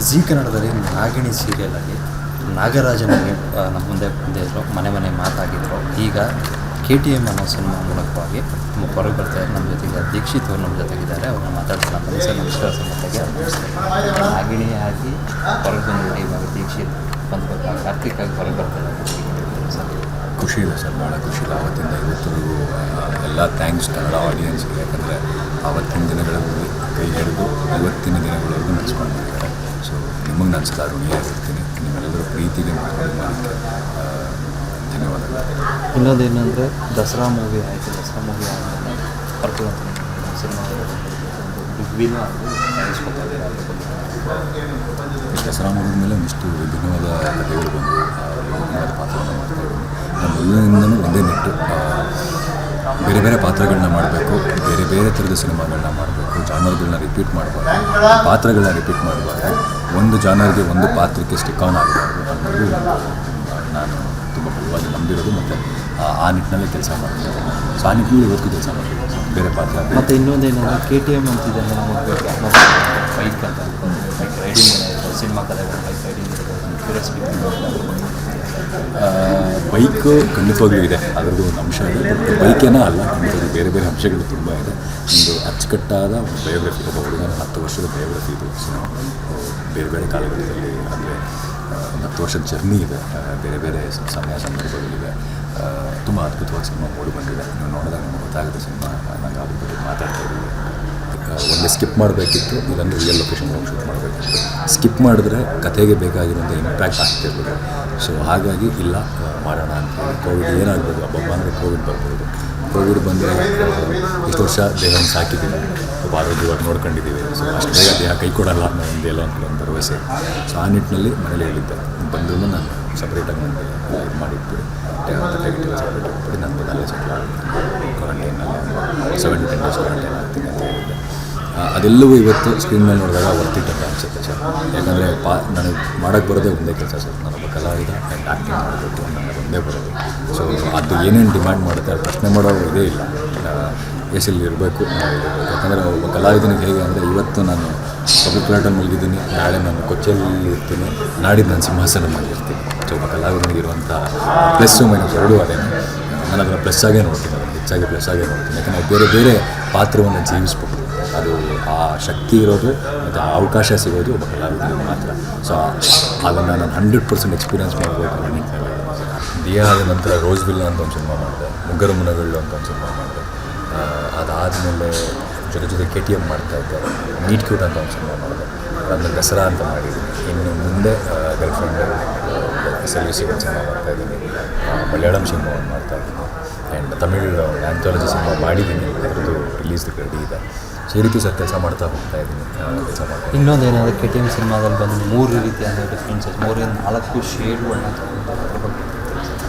ಜೀ ಕನ್ನಡದಲ್ಲಿ ನಾಗಿಣಿ ಸೀರಿಯಲಲ್ಲಿ ನಾಗರಾಜನಿಗೆ ನಮ್ಮ ಮುಂದೆ ಬಂದಿದ್ರು, ಮನೆ ಮನೆ ಮಾತಾಗಿದ್ರು. ಈಗ KTM ಅನ್ನೋ ಸಿನಿಮಾ ಮೂಲಕವಾಗಿ ಹೊರಗೆ ಬರ್ತಾರೆ. ನಮ್ಮ ಜೊತೆಗೆ ದೀಕ್ಷಿತ್ ಅವರು ನಮ್ಮ ಜೊತೆಗಿದ್ದಾರೆ. ಅವ್ರನ್ನ ಮಾತಾಡ್ಸೋಣ ಬನ್ನಿ ಸರ್. ನಮಸ್ಕಾರ ಸರ್. ಜೊತೆಗೆ ನಾಗಿಣಿ ಆಗಿ ಹೊರಗೆ ಬಂದಿದೆ. ಇವಾಗ ದೀಕ್ಷಿತ್ ಬಂದ್ಬೇಕಾ ಕಾರ್ತಿಕಾಗಿ ಹೊರಗೆ ಬರ್ತಾರೆ ಸರ್. ಖುಷಿ ಇದೆ ಸರ್, ಭಾಳ ಖುಷಿ ಇದೆ. ಆವತ್ತಿಂದ ಇವತ್ತಿಗೂ ಎಲ್ಲ ಥ್ಯಾಂಕ್ಸ್ ಕನ್ನಡ ಆಡಿಯನ್ಸ್ಗೆ. ಯಾಕಂದರೆ ಆವತ್ತಿನ ದಿನಗಳಲ್ಲಿ ಕೈ ಹಿಡಿದು ಇವತ್ತಿನ ದಿನಗಳವರೆಗೂ ನಡೆಸ್ಕೊಂಡು ಬಂದಿದ್ದಾರೆ. ಸೊ ನಿಮಗೆ ನಾನು ಸದಾ ಋಣಿಯಾಗಿರ್ತೀನಿ. ನಿಮ್ಮೆಲ್ಲರೂ ಪ್ರೀತಿಗೆ ಮಾಡೋದಕ್ಕೆ ಧನ್ಯವಾದಗಳು. ಇನ್ನೊಂದೇನೆಂದರೆ ದಸರಾ ಮೂವಿ ಆಯಿತು. ದಸರಾ ಮೂವಿ ಆದಮೇಲೆ ಬರ್ಕೊಳ್ಳುವಂಥ ಸಿನಿಮಾ ಬಿಗ್ ದಸರಾ ಮುಗಿದ ಮೇಲೆ ಒಂದಿಷ್ಟು ವಿಭಿನ್ನವಾದ ಕಥೆಗಳು ಬಂದು ವಿಭಿನ್ನವಾದ ಪಾತ್ರಗಳನ್ನ ಮಾಡ್ತಾಯಿದ್ದೀನಿ. ನಾನು ಮೊದಲಿನಿಂದಲೂ ಒಂದೇ ನಿಟ್ಟು ಬೇರೆ ಬೇರೆ ಪಾತ್ರಗಳನ್ನ ಮಾಡಬೇಕು, ಬೇರೆ ಬೇರೆ ಥರದ ಸಿನಿಮಾಗಳನ್ನ ಮಾಡಬೇಕು, ಜಾನರ್ಗಳನ್ನ ರಿಪೀಟ್ ಮಾಡಬಾರ್ದು, ಪಾತ್ರಗಳನ್ನ ರಿಪೀಟ್ ಮಾಡಬಾರ್ದು, ಒಂದು ಜಾನರ್ಗೆ ಒಂದು ಪಾತ್ರಕ್ಕೆ ಸ್ಟಿಕ್ ಆನ್ ಆಗಬಾರ್ದು ಅನ್ನೋದು ನಾನು ತುಂಬ ಬಲವಾಗಿ ನಂಬಿರೋದು. ಮತ್ತು ಆ ನಿಟ್ಟಿನಲ್ಲಿ ಕೆಲಸ ಮಾಡ್ತೀನಿ. ಸೊ ಆ ನಿಟ್ಟಿನಲ್ಲಿ ಇವತ್ತು ಕೆಲಸ ಮಾಡ್ತೀನಿ. ಬೇರೆ ಪಾತ್ರ ಮತ್ತು ಇನ್ನೊಂದೇನಂದರೆ KTM ಅಂತಿದೆ ನಮಗೆ ಬೈಕ್ ಅಂತ ಬೈಕ್ ರೈಡಿಂಗ್ ಸಿನಿಮಾ ಕಥೆಗಳು, ಬೈಕ್ ರೈಡಿಂಗ್ ಕ್ಯೂರಿಯಾಸಿಟಿ. ಬೈಕು ಖಂಡಿತವಾಗ್ಲೂ ಇದೆ, ಅದರದ್ದು ಒಂದು ಅಂಶ ಇದೆ. ಬಟ್ ಬೈಕೇನೋ ಅಲ್ಲ, ಖಂಡಿತವಾಗ್ಲೂ ಬೇರೆ ಬೇರೆ ಅಂಶಗಳು ತುಂಬ ಇದೆ. ಒಂದು ಅಚ್ಚುಕಟ್ಟಾದ ಒಂದು ಬಯೋಗ್ರಫಿ, ಒಬ್ಬ ಹುಡುಗನ 10 ವರ್ಷದ ಬಯೋಗ್ರಫಿ ಇದು ಸಿನಿಮಾ. ಬೇರೆ ಬೇರೆ ಕಾಲಘಟ್ಟದಲ್ಲಿ ಅಂದರೆ ಒಂದು 10 ವರ್ಷದ ಜರ್ನಿ ಇದೆ, ಬೇರೆ ಬೇರೆ ಸಮಯ ಸಂದರ್ಭಗಳಿವೆ. ತುಂಬ ಅದ್ಭುತವಾದ ಸಿನಿಮಾ ಮೂಡಿ ಬಂದಿದೆ. ನೀವು ನೋಡಿದಾಗ ನಿಮಗೆ ಗೊತ್ತಾಗುತ್ತೆ ಸಿನಿಮಾ. ನಂಗೆ ಅದ್ರ ಬಗ್ಗೆ ಮಾತಾಡ್ತಾ ಇದ್ದೀವಿ. ಒಂದೇ ಸ್ಕಿಪ್ ಮಾಡಬೇಕಿತ್ತು, ಇಲ್ಲಾಂದರೆ ರಿಯಲ್ ಲೊಕೇಶನ್ ಹೋಗಿ ಶೂಟ್ ಮಾಡಬೇಕಿತ್ತು. ಸ್ಕಿಪ್ ಮಾಡಿದ್ರೆ ಕಥೆಗೆ ಬೇಕಾಗಿರೋಂಥ ಇಂಪ್ಯಾಕ್ಟ್ ಆಗ್ತಿರ್ಬೋದು. ಸೊ ಹಾಗಾಗಿ ಇಲ್ಲ ಮಾಡೋಣ ಅಂತೇಳಿ. ಕೋವಿಡ್ ಏನಾಗ್ಬೋದು, ಹಬ್ಬ ಅಂದರೆ ಕೋವಿಡ್ ಬರ್ಬೋದು. ಕೋವಿಡ್ ಬಂದರೆ ಇಷ್ಟು ವರ್ಷ ದೇಹನ ಸಾಕಿದ್ದೀವಿ, ಒಬ್ಬ ಆರೋಗ್ಯವಾಗಿ ನೋಡ್ಕೊಂಡಿದ್ದೀವಿ. ಸೊ ಅಷ್ಟು ಬೇಗ ದೇಹ ಕೈ ಕೊಡಲ್ಲ ಅನ್ನೋ ಎಲ್ಲೋ ಒಂದು ಭರವಸೆ. ಸೊ ಆ ನಿಟ್ಟಿನಲ್ಲಿ ಮನೇಲಿ ಹೇಳಿದ್ದೆ, ಬಂದರೂ ನಾನು ಸಪ್ರೇಟಾಗಿ ನನಗೆ ಇದು ಮಾಡಿದ್ಬಿಡಿ, ಟೈಟಿಲ್ ಸಪ್ರೇಟ್ ಆಗಿಬಿಡಿ, ನಾನು ಬಂದಲ್ಲೇ ಸೆಟ್ಲ್ ಆಗ್ತೀನಿ, ಕ್ವಾರಂಟೈನಲ್ಲಿ 7 to 10 days ಕ್ವಾರಂಟೈನ್ ಆಗ್ತೀನಿ ಅಂತ ಹೇಳಿದ್ದೆ. ಅದೆಲ್ಲವೂ ಇವತ್ತು ಸ್ಕ್ರೀನ್ ಮೇಲೆ ನೋಡಿದಾಗ ವರ್ತಿಟ್ ಅಂತ ಅನಿಸುತ್ತೆ ಸರ್. ಯಾಕಂದರೆ ನನಗೆ ಮಾಡೋಕ್ಕೆ ಬರೋದೇ ಒಂದೇ ಕೆಲಸ ಸರ್. ನಾನೊಬ್ಬ ಕಲಾವಿದ ಆ್ಯಂಡ್ ಆ್ಯಕ್ಟಿಂಗ್ ಮಾಡಬೇಕು, ನನಗೆ ಒಂದೇ ಬರೋದು. ಸೊ ಅದು ಏನೇನು ಡಿಮ್ಯಾಂಡ್ ಮಾಡುತ್ತೆ ಅದು ಪ್ರಶ್ನೆ ಮಾಡೋ ಇದೇ ಇಲ್ಲ. ಎಲ್ಲಿ ಇರಬೇಕು, ಯಾಕಂದರೆ ಒಬ್ಬ ಕಲಾವಿದನಿಗೆ ಹೇಗೆ ಅಂದರೆ ಇವತ್ತು ನಾನು ಪಬ್ಲಿಕ್ ಪ್ಲಾಟಲ್ಲಿ ಮಲಗಿದ್ದೀನಿ, ನಾಳೆ ನಾನು ಕೊಚ್ಚಲ್ಲಿ ಇರ್ತೀನಿ, ನಾಡಿದ್ದು ನಾನು ಸಿಂಹಾಸನ ಮಾಡಿರ್ತೀನಿ. ಸೊ ಒಬ್ಬ ಕಲಾವಿದನಿಗೆ ಇರುವಂಥ ಪ್ಲಸ್ಸು ಮೈನಸ್ ಎರಡೂ ಅದೇನು. ನಾನು ಅದನ್ನು ಪ್ಲಸ್ ಆಗೇ ನೋಡ್ತೀನಿ, ಅದನ್ನು ಹೆಚ್ಚಾಗಿ ಪ್ಲಸ್ ಆಗೇ ನೋಡ್ತೀನಿ. ಯಾಕಂದರೆ ಬೇರೆ ಬೇರೆ ಪಾತ್ರವನ್ನು ಜೀವಿಸ್ಬೇಕು. ಅದು ಆ ಶಕ್ತಿ ಇರೋದು ಮತ್ತು ಆ ಅವಕಾಶ ಸಿಗೋದು ಒಬ್ಬ ಕಲಾವಿದನಿಗೆ ಮಾತ್ರ. ಸೊ ಅದನ್ನು ನಾನು 100% ಎಕ್ಸ್ಪೀರಿಯೆನ್ಸ್ ಮಾಡಬೇಕು ಅನ್ನೋ ನಿಟ್ಟಿನಲ್ಲಿ. ದಿಯಾ ಆದ ನಂತರ ರೋಸ್ ವಿಲ್ಲ ಅಂತ ಒಂದು ಸಿನಿಮಾ ಮಾಡಿದೆ, ಮುಗ್ಗರ ಮುನಗಳು ಅಂತ ಒಂದು ಸಿನಿಮಾ ಮಾಡಿದೆ. ಅದಾದಮೇಲೆ ಜೊತೆ KTM ಮಾಡ್ತಾಯಿದ್ದೆ, ಮೀಟ್ ಕ್ಯೂಟ್ ಅಂತ ಒಂದು ಸಿನಿಮಾ ಮಾಡಿದೆ. ಅದಾದಮೇಲೆ ದಸರಾ ಅಂತ ಮಾಡಿದ್ದೀನಿ. ಇನ್ನು ಮುಂದೆ ಗರ್ಲ್ಫ್ರೆಂಡ್ SLVC ಒಂದು ಸಿನಿಮಾ ಮಾಡ್ತಾಯಿದ್ದೀನಿ, ಮಲಯಾಳಂ ಸಿನಿಮಾ ಒಂದು ಮಾಡ್ತಾಯಿದ್ದೀನಿ, ಆ್ಯಂಡ್ ತಮಿಳ್ ಆ್ಯಂಥಾಲಜಿ ಸಿನಿಮಾ ಮಾಡಿದ್ದೀನಿ. ಅದರದ್ದು ರಿಲೀಸ್ ರೆಡಿ ಇದೆ. ಸೊ ಈ ರೀತಿ ಸರ್ ಕೆಲಸ ಮಾಡ್ತಾ ಹೋಗ್ತಾ ಇದ್ದೀನಿ. ಕೆಲಸ ಮಾಡ್ತೀನಿ. ಇನ್ನೊಂದೇನಾದರೂ KTM ಸಿನಿಮಾದಲ್ಲಿ ಬಂದು 3 ರೀತಿಯಾದ ಡಿಫ್ರೆನ್ಸಸ್, 3-4 ಶೇಡ್ಗಳನ್ನ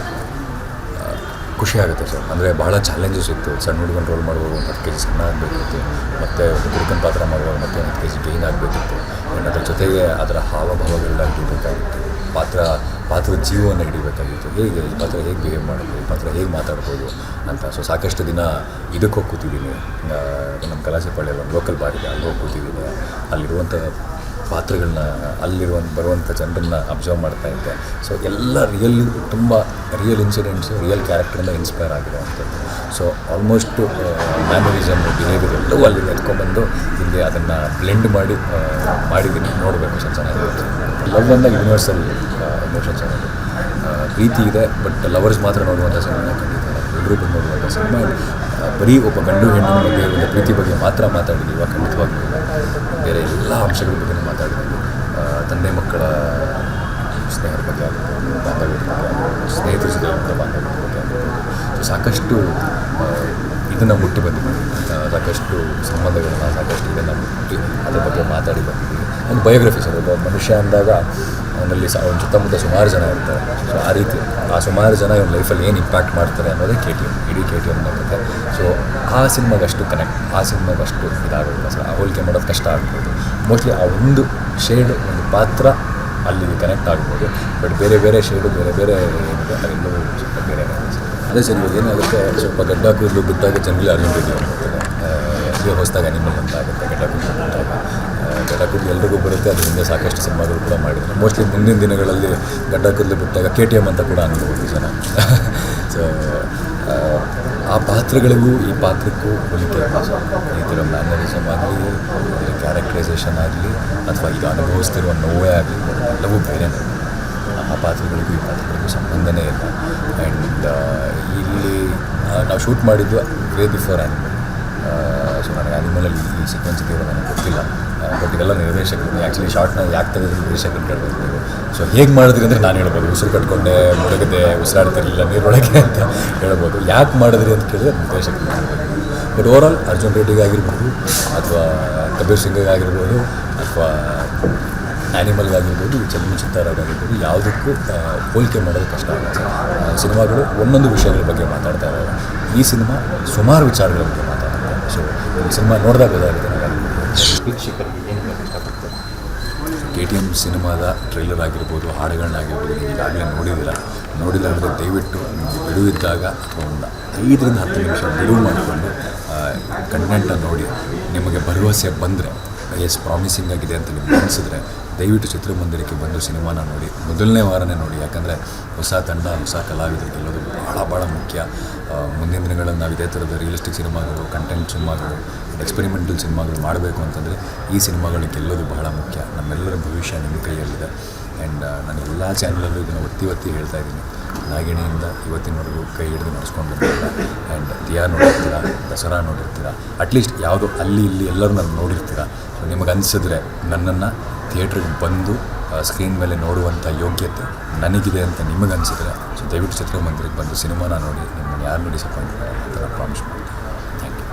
ಖುಷಿ ಆಗುತ್ತೆ ಸರ್. ಅಂದರೆ ಭಾಳ ಚಾಲೆಂಜಸ್ ಇತ್ತು. ಸಣ್ಣ ಹುಡುಗನ ರೋಲ್ ಮಾಡುವಾಗ 10 kg ಸಣ್ಣ ಆಗಬೇಕಿತ್ತು, ಮತ್ತು ಒಂದು ಹುಡುಗನ ಪಾತ್ರ ಮಾಡುವಾಗ ಮತ್ತೆ 10 kg ಗೈನ್ ಆಗಬೇಕಿತ್ತು. ಆ್ಯಂಡ್ ಅದರ ಜೊತೆಗೆ ಅದರ ಹಾವಭಾವಗಳನ್ನ ಹಿಡಿಬೇಕಾಗಿತ್ತು, ಪಾತ್ರದ ಜೀವವನ್ನು ಹಿಡಿಬೇಕಾಗಿತ್ತು. ಹೇಗೆ ಈ ಪಾತ್ರ ಹೇಗೆ ಬಿಹೇವ್ ಮಾಡೋದು, ಈ ಪಾತ್ರ ಹೇಗೆ ಮಾತಾಡ್ಬೋದು ಅಂತ. ಸೊ ಸಾಕಷ್ಟು ದಿನ ಇದಕ್ಕೆ ಹೋಗಿ ಕೂತಿದ್ದೀನಿ. ನಮ್ಮ ಕಲಾಸಿಪಾಳ್ಯಲ್ಲಿ ಒಂದು ಲೋಕಲ್ ಬಾರ್ ಇದೆ, ಅಲ್ಲಿ ಹೋಗಿ ಕೂತಿದ್ದೀನಿ. ಅಲ್ಲಿರುವಂಥ ಪಾತ್ರಗಳನ್ನ, ಬರುವಂಥ ಜನರನ್ನ ಅಬ್ಸರ್ವ್ ಮಾಡ್ತಾ ಇದ್ದೆ. ಸೊ ಎಲ್ಲ ತುಂಬ ರಿಯಲ್ ಇನ್ಸಿಡೆಂಟ್ಸು, ರಿಯಲ್ ಕ್ಯಾರೆಕ್ಟರಿಂದ ಇನ್ಸ್ಪೈರ್ ಆಗಿರುವಂಥದ್ದು. ಸೊ ಆಲ್ಮೋಸ್ಟು ಮ್ಯಾನರಿಸಮ್, ಬಿಹೇವಿಯರ್ ಎಲ್ಲವೂ ಅಲ್ಲಿ ಎತ್ಕೊಂಡ್ಬಂದು ಇಲ್ಲಿ ಅದನ್ನು ಬ್ಲೆಂಡ್ ಮಾಡಿದ್ದೀನಿ. ನೋಡಬೇಕು ಸರ್, ಚೆನ್ನಾಗಿರುತ್ತೆ. ಲವ್ ಅಂದಾಗ ಯೂನಿವರ್ಸಲ್ ಎಮೋಷನ್ಸ್ ಅನ್ನೋದು ಪ್ರೀತಿ ಇದೆ, ಬಟ್ ಲವರ್ಸ್ ಮಾತ್ರ ನೋಡುವಂಥ ಸಿನಿಮಾ ಖಂಡಿತ ಎಲ್ಲರೂ ಬಂದು ನೋಡುವಂಥ ಸಿನಿಮಾ. ಬರೀ ಒಬ್ಬ ಗಂಡು ಹೆಣ್ಣಿನ ಬಗ್ಗೆ, ಒಂದು ಪ್ರೀತಿ ಬಗ್ಗೆ ಮಾತ್ರ ಮಾತಾಡಿದ್ದೀವಿ, ಖಂಡಿತವಾಗ್ಲೂ ಬೇರೆ ಎಲ್ಲ ಅಂಶಗಳ ಬಗ್ಗೆ ಮಾತಾಡಿದ್ದೀವಿ. ತಂದೆ ಮಕ್ಕಳ ಸ್ನೇಹದ ಬಗ್ಗೆ ಆಗ್ಬೋದು, ಬಾಂಧವ್ಯದ ಬಗ್ಗೆ ಆಗ್ಬೋದು, ಸ್ನೇಹಿತರ ಜೊತೆ ಬಾಂಧವ್ಯದ ಬಗ್ಗೆ ಆಗ್ಬೋದು. ಸೊ ಸಾಕಷ್ಟು ಇದನ್ನು ಮುಟ್ಟಿ ಬಂದಿದ್ದೀವಿ. ಸಾಕಷ್ಟು ಸಂಬಂಧಗಳನ್ನ, ಸಾಕಷ್ಟು ಇದನ್ನು ಮುಟ್ಟಿ ಅದ್ರ ಬಗ್ಗೆ ಮಾತಾಡಿ ಬಂದಿದ್ದೀವಿ. ಒಂದು ಬಯೋಗ್ರಫಿ ಸರ್. ಒಬ್ಬ ಮನುಷ್ಯ ಅಂದಾಗ ಅವನಲ್ಲಿ ಅವನ ಸುತ್ತಮುತ್ತ ಸುಮಾರು ಜನ ಇರ್ತಾರೆ. ಸೊ ಆ ರೀತಿ ಆ ಸುಮಾರು ಜನ ಇವನ ಲೈಫಲ್ಲಿ ಏನು ಇಂಪ್ಯಾಕ್ಟ್ ಮಾಡ್ತಾರೆ ಅನ್ನೋದೇ KTM, ಇಡೀ KTM ಕಥೆ. ಸೊ ಆ ಸಿನಿಮಾಗಷ್ಟು ಕನೆಕ್ಟ್, ಆ ಸಿನಿಮಾಗಷ್ಟು ಇದಾಗೋದಿಲ್ಲ ಸರ್. ಆ ಹೋಲಿಕೆ ಮಾಡೋದು ಕಷ್ಟ ಆಗ್ಬೋದು. ಮೋಸ್ಟ್ಲಿ ಆ ಒಂದು ಶೇಡ್, ಒಂದು ಪಾತ್ರ ಅಲ್ಲಿಗೆ ಕನೆಕ್ಟ್ ಆಗ್ಬೋದು. ಬಟ್ ಬೇರೆ ಬೇರೆ ಶೇಡು, ಬೇರೆ ಬೇರೆ ಏನಿದೆ ಅದೆಲ್ಲವೂ ಸ್ವಲ್ಪ ಬೇರೆ ಸರ್. ಅದೇ ಸರ್, ಇವಾಗ ಏನಾಗುತ್ತೆ, ಸ್ವಲ್ಪ ಗಡ್ಡ ಕೂದಲು ಬಿಟ್ಟಾಗ ಜನರಲಿ ಅರ್ಜೆಂಟ್ ಇದೆ. ಹೊಸದಾಗ ಅನಿಮಲ್ ಅಂತ ಆಗುತ್ತೆ. ಗಡ್ಡ ಕೂದಲು ಬಿಟ್ಟಾಗ ಗಡ್ಡ ಕೂದಲು ಎಲ್ರಿಗೂ ಬರುತ್ತೆ, ಅದರಿಂದ ಸಾಕಷ್ಟು ಸಿನಿಮಾಗಳು ಕೂಡ ಮಾಡಿದ್ರು. ಮೋಸ್ಟ್ಲಿ ಮುಂದಿನ ದಿನಗಳಲ್ಲಿ ಗಡ್ಡ ಕೂದಲು ಬಿಟ್ಟಾಗ KTM ಅಂತ ಕೂಡ ಅನ್ಬೋದು ಜನ. ಸೊ ಆ ಪಾತ್ರಗಳಿಗೂ ಈ ಪಾತ್ರಕ್ಕೂ ಹೋಲಿಕೆ ಈ ಥರ ಮ್ಯಾನರಿಸಮ್ ಆಗಲಿ, ಕ್ಯಾರೆಕ್ಟರೈಸೇಷನ್ ಆಗಲಿ, ಅಥವಾ ಈಗ ಅನುಭವಿಸ್ತಿರುವ ನೋವೇ ಆಗಲಿ, ಎಲ್ಲವೂ ಬೇರೆನೇ. ಆ ಪಾತ್ರಗಳಿಗೂ ಈ ಪಾತ್ರಗಳಿಗೂ ಸಂಬಂಧನೇ ಇಲ್ಲ. ಆ್ಯಂಡ್ ಇಲ್ಲಿ ನಾವು ಶೂಟ್ ಮಾಡಿದ್ದು ವೇ ಬಿಫೋರ್ ಆ್ಯನಿಮಲ್. ಸೊ ನನಗೆ ಆ್ಯನಿಮಲಲ್ಲಿ ಈ ಸೀಕ್ವೆನ್ಸ್ ಇದೆಯೋ ನನಗೆ ಗೊತ್ತಿಲ್ಲ. ಬಟ್ ಇವೆಲ್ಲ ನಿರ್ದೇಶಕರು ಆ್ಯಕ್ಚುಲಿ ಶಾರ್ಟ್ನ ಯಾಕೆ ತೆಗೆದ್ರೆ ನಿರ್ದೇಶಕರು ಕೇಳಬೇಕು. ಸೊ ಹೇಗೆ ಮಾಡಿದ್ರಿ ಅಂದರೆ ನಾನು ಹೇಳ್ಬೋದು, ಉಸಿರು ಕಟ್ಕೊಂಡೆ, ಮುಳುಗದೆ, ಉಸಿರಾಡ್ತಿರಲಿಲ್ಲ ನೀರೊಳಗೆ ಅಂತ ಹೇಳ್ಬೋದು. ಯಾಕೆ ಮಾಡಿದ್ರಿ ಅಂತ ಕೇಳಿದ್ರೆ ನಿರ್ದೇಶಕರು ಕೇಳಬೇಕು. ಬಟ್ ಓವರಾಲ್ ಅರ್ಜುನ್ ರೆಡ್ಡಿಗಾಗಿರ್ಬೋದು, ಅಥವಾ ಕಬೀರ್ ಸಿಂಗ್ಗಾಗಿರ್ಬೋದು, ಅಥವಾ ಆ್ಯನಿಮಲ್ಗಾಗಿರ್ಬೋದು, ಚಲನಚಿತ್ರರಾಗಿರ್ಬೋದು, ಯಾವುದಕ್ಕೂ ಹೋಲಿಕೆ ಮಾಡೋದು ಕಷ್ಟ ಆಗುತ್ತೆ. ಸಿನಿಮಾಗಳು ಒಂದೊಂದು ವಿಷಯಗಳ ಬಗ್ಗೆ ಮಾತಾಡ್ತಾ ಇದ್ದಾರೆ. ಈ ಸಿನಿಮಾ ಸುಮಾರು ವಿಚಾರಗಳ ಬಗ್ಗೆ ಮಾತಾಡ್ತಾರೆ. ಸೊ ಈ ಸಿನಿಮಾ ನೋಡಿದಾಗ ಗೊತ್ತಾಗುತ್ತೆ ನನಗೆ. ವೀಕ್ಷಕರಿಗೆ ಏನು ಹೇಳಕ್ಕೆ ಇಷ್ಟಪಡ್ತಾರೆ? KTM ಸಿನಿಮಾದ ಟ್ರೈಲರ್ ಆಗಿರ್ಬೋದು, ಹಾಡುಗಳನ್ನಾಗಿರ್ಬೋದು, ನೀವು ಈಗಾಗಲೇ ನೋಡಿಲ್ಲ ಅಂದರೆ ದಯವಿಟ್ಟು ಬಿಡುವು ಇದ್ದಾಗ ಅಥವಾ ಒಂದು 5 ರಿಂದ 10 ನಿಮಿಷ ಬಿಡುವು ಮಾಡಿಕೊಂಡು ಕಂಟೆಂಟನ್ನು ನೋಡಿ. ನಿಮಗೆ ಭರವಸೆ ಬಂದರೆ, ಎಸ್ ಪ್ರಾಮಿಸಿಂಗ್ ಆಗಿದೆ ಅಂತ ನಿಮ್ಗೆ ಅನಿಸಿದ್ರೆ ದಯವಿಟ್ಟು ಚಿತ್ರಮಂದಿರಕ್ಕೆ ಬಂದು ಸಿನಿಮಾನ ನೋಡಿ. ಮೊದಲನೇ ವಾರನೇ ನೋಡಿ. ಯಾಕಂದರೆ ಹೊಸ ತಂಡ, ಹೊಸ ಕಲಾವಿದರು ಗೆಲ್ಲೋದು ಭಾಳ ಮುಖ್ಯ. ಮುಂದಿನ ದಿನಗಳಲ್ಲಿ ನಾವು ಇದೇ ಥರದ ರಿಯಲಿಸ್ಟಿಕ್ ಸಿನಿಮಾಗಳು, ಕಂಟೆಂಟ್ ಸಿನಿಮಾಗಳು, ಎಕ್ಸ್ಪೆರಿಮೆಂಟಲ್ ಸಿನಿಮಾಗಳು ಮಾಡಬೇಕು ಅಂತಂದರೆ ಈ ಸಿನಿಮಾಗಳು ಗೆಲ್ಲೋದು ಬಹಳ ಮುಖ್ಯ. ನಮ್ಮೆಲ್ಲರ ಭವಿಷ್ಯ ನಿಮ್ಮ ಕೈಯಲ್ಲಿದೆ. ಆ್ಯಂಡ್ ನಾನು ಎಲ್ಲ ಚಾನಲಲ್ಲೂ ಇದನ್ನು ಒತ್ತಿ ಹೇಳ್ತಾ ಇದ್ದೀನಿ. ನಾಗಿಣಿಯಿಂದ ಇವತ್ತಿನವರೆಗೂ ಕೈ ಹಿಡಿದು ನಡೆಸ್ಕೊಂಡು ಬಂದಿಲ್ಲ. ಆ್ಯಂಡ್ ದಿಯಾ ನೋಡಿರ್ತೀರ, ದಸರಾ ನೋಡಿರ್ತೀರ, ಅಟ್ಲೀಸ್ಟ್ ಯಾವುದೋ ಅಲ್ಲಿ ಇಲ್ಲಿ ಎಲ್ಲರೂ ನಾನು ನೋಡಿರ್ತೀರ. ಸೊ ನಿಮಗೆ ಅನಿಸಿದ್ರೆ ನನ್ನನ್ನು ಥಿಯೇಟ್ರಿಗೆ ಬಂದು ಸ್ಕ್ರೀನ್ ಮೇಲೆ ನೋಡುವಂಥ ಯೋಗ್ಯತೆ ನನಗಿದೆ ಅಂತ ನಿಮಗೆ ಅನಿಸಿದ್ರೆ, ಸೊ ದಯವಿಟ್ಟು ಚಿತ್ರಮಂದಿರಕ್ಕೆ ಬಂದು ಸಿನಿಮಾನ ನೋಡಿ. ನಿಮ್ಮನ್ನು ಯಾರನ್ನೂ ಡಿಸಪಾಯಿಂಟ್ ಮಾಡಲ್ಲ ಅಂತ ನಾನು ಪ್ರಾಮಿಸ್ ಮಾಡ್ತೀನಿ. Thank you.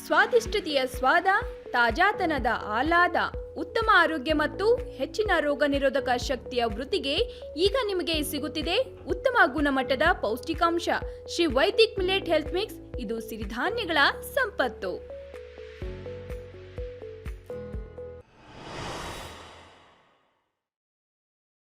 ಸ್ವಾದಿಷ್ಟತೆಯ ಸ್ವಾದ, ತಾಜಾತನದ ಆಹ್ಲಾದ, ಉತ್ತಮ ಆರೋಗ್ಯ ಮತ್ತು ಹೆಚ್ಚಿನ ರೋಗ ನಿರೋಧಕ ಶಕ್ತಿಯ ವೃದ್ಧಿಗೆ ಈಗ ನಿಮಗೆ ಸಿಗುತ್ತಿದೆ ಉತ್ತಮ ಗುಣಮಟ್ಟದ ಪೌಷ್ಟಿಕಾಂಶ. Shri Vaidik millet health mix. ಇದು ಸಿರಿಧಾನ್ಯಗಳ ಸಂಪತ್ತು.